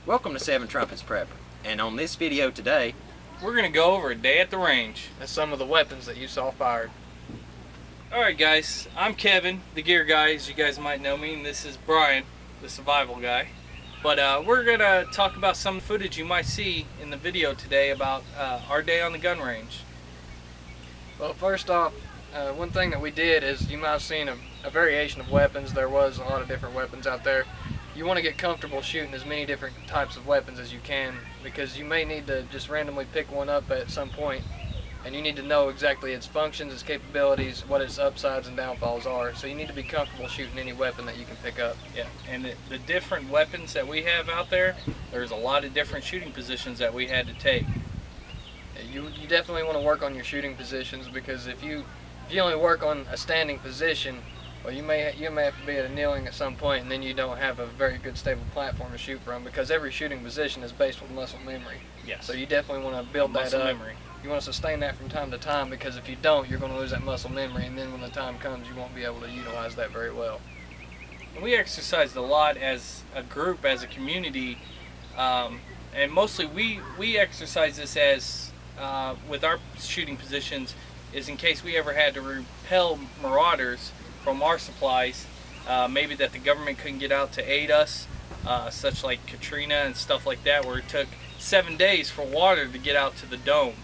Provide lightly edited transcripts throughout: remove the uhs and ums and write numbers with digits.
Welcome to 7 Trumpets Prepper, and on this video today, we're going to go over a day at the range and some of the weapons that you saw fired. Alright guys, I'm Kevin, the gear guy, as you guys might know me, and this is Brian, the survival guy. But we're going to talk about some footage you might see in the video today about our day on the gun range. Well, first off, one thing that we did is you might have seen a variation of weapons. There was a lot of different weapons out there. You want to get comfortable shooting as many different types of weapons as you can, because you may need to just randomly pick one up at some point, and you need to know exactly its functions, its capabilities, what its upsides and downfalls are. So you need to be comfortable shooting any weapon that you can pick up. Yeah, and the different weapons that we have out there, there's a lot of different shooting positions that we had to take. You definitely want to work on your shooting positions, because if you only work on a standing position, well, you may have to be at a kneeling at some point, and then you don't have a very good stable platform to shoot from, because every shooting position is based on muscle memory. Yes. So you definitely want to build that up. Memory. You want to sustain that from time to time, because if you don't, you're going to lose that muscle memory, and then when the time comes, you won't be able to utilize that very well. We exercised a lot as a group, as a community, and mostly we exercise this as with our shooting positions, is in case we ever had to repel marauders from our supplies, maybe that the government couldn't get out to aid us, such like Katrina and stuff like that, where it took 7 days for water to get out to the dome.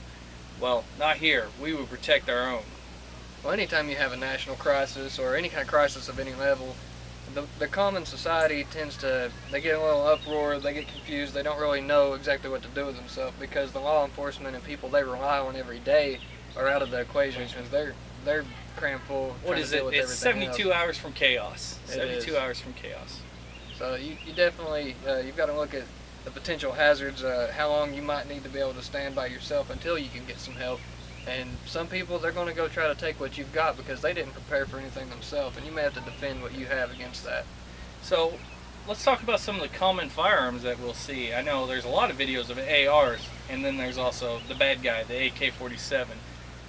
Well, not here. We would protect our own. Well, anytime you have a national crisis or any kind of crisis of any level, the common society tends to, they get a little uproar, they get confused, they don't really know exactly what to do with themselves, because the law enforcement and people they rely on every day are out of the equation, because they're crammed full. What is it? It's 72 hours from chaos. 72 hours from chaos. So you definitely, you've got to look at the potential hazards, how long you might need to be able to stand by yourself until you can get some help. And some people, they're going to go try to take what you've got because they didn't prepare for anything themselves, and you may have to defend what you have against that. So let's talk about some of the common firearms that we'll see. I know there's a lot of videos of ARs, and then there's also the bad guy, the AK-47.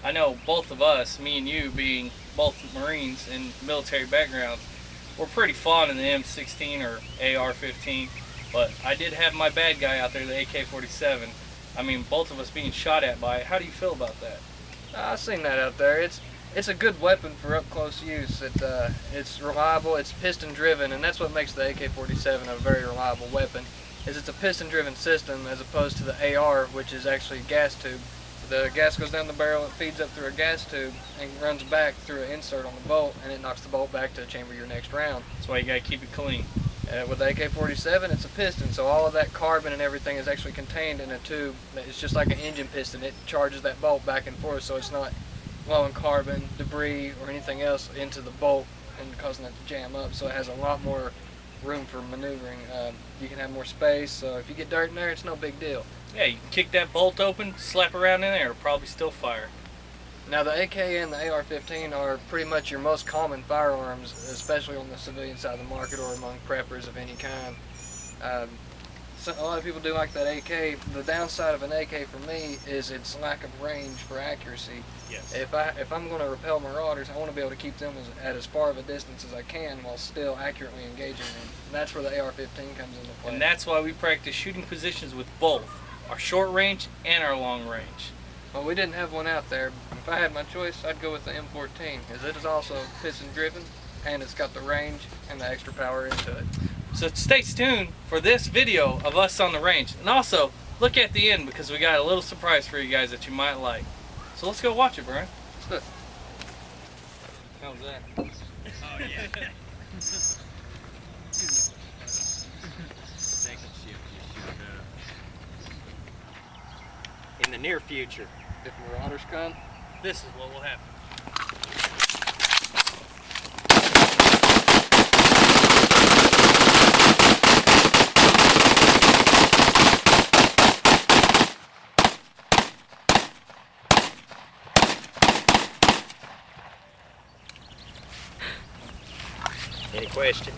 I know both of us, me and you being both Marines and military backgrounds, we're pretty fond of the M16 or AR-15, but I did have my bad guy out there, the AK-47. I mean, both of us being shot at by it. How do you feel about that? I've seen that out there. It's a good weapon for up close use. It's reliable, it's piston driven, and that's what makes the AK-47 a very reliable weapon, is it's a piston driven system as opposed to the AR, which is actually a gas tube. The gas goes down the barrel, it feeds up through a gas tube and runs back through an insert on the bolt, and it knocks the bolt back to the chamber your next round. That's why you gotta keep it clean. With the AK-47, it's a piston, so all of that carbon and everything is actually contained in a tube. It's just like an engine piston. It charges that bolt back and forth, so it's not blowing carbon, debris, or anything else into the bolt and causing it to jam up. So it has a lot more room for maneuvering. You can have more space, so if you get dirt in there, it's no big deal. Yeah, you can kick that bolt open, slap around in there, it'll probably still fire. Now the AK and the AR-15 are pretty much your most common firearms, especially on the civilian side of the market or among preppers of any kind. So a lot of people do like that AK. The downside of an AK for me is its lack of range for accuracy. Yes. If I'm going to repel marauders, I want to be able to keep them at as far of a distance as I can while still accurately engaging them. And that's where the AR-15 comes into play. And that's why we practice shooting positions with both our short range and our long range. Well, we didn't have one out there. If I had my choice, I'd go with the M14, because it is also piston driven, and it's got the range and the extra power into it. So stay tuned for this video of us on the range, and also look at the end, because we got a little surprise for you guys that you might like. So let's go watch it, Brian. Let's do it. How's that? Oh yeah. in the near future, if marauders come, this is what will happen. Any questions?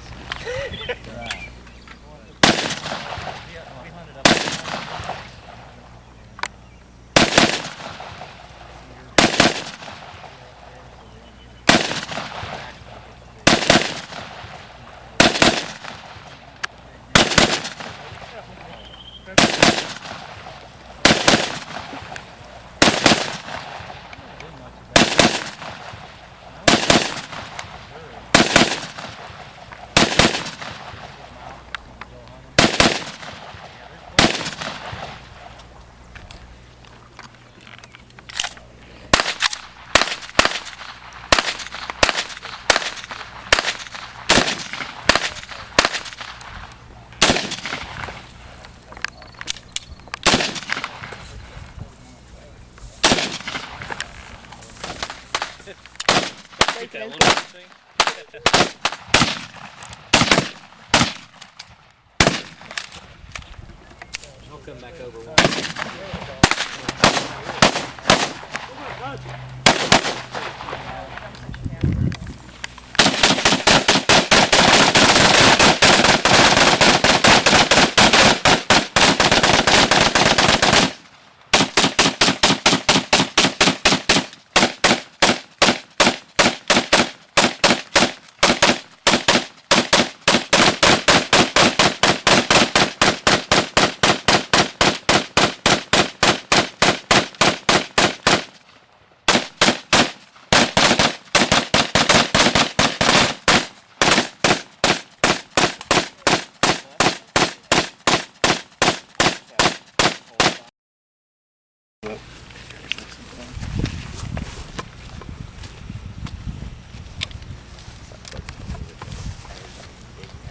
Get that little thing. I'll come back over one.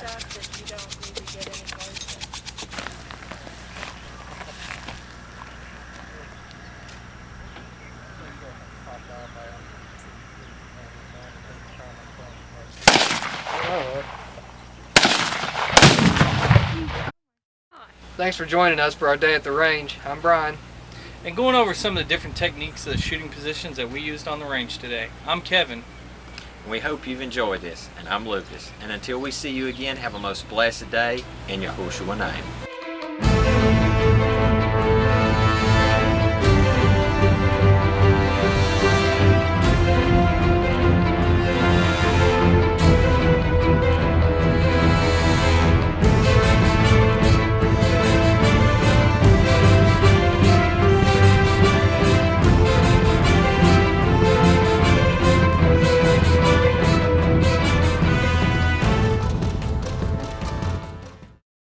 That you don't need to get any motion. Thanks for joining us for our day at the range. I'm Brian. And going over some of the different techniques of the shooting positions that we used on the range today. I'm Kevin. We hope you've enjoyed this, and I'm Lucas. And until we see you again, have a most blessed day in Yahushua name.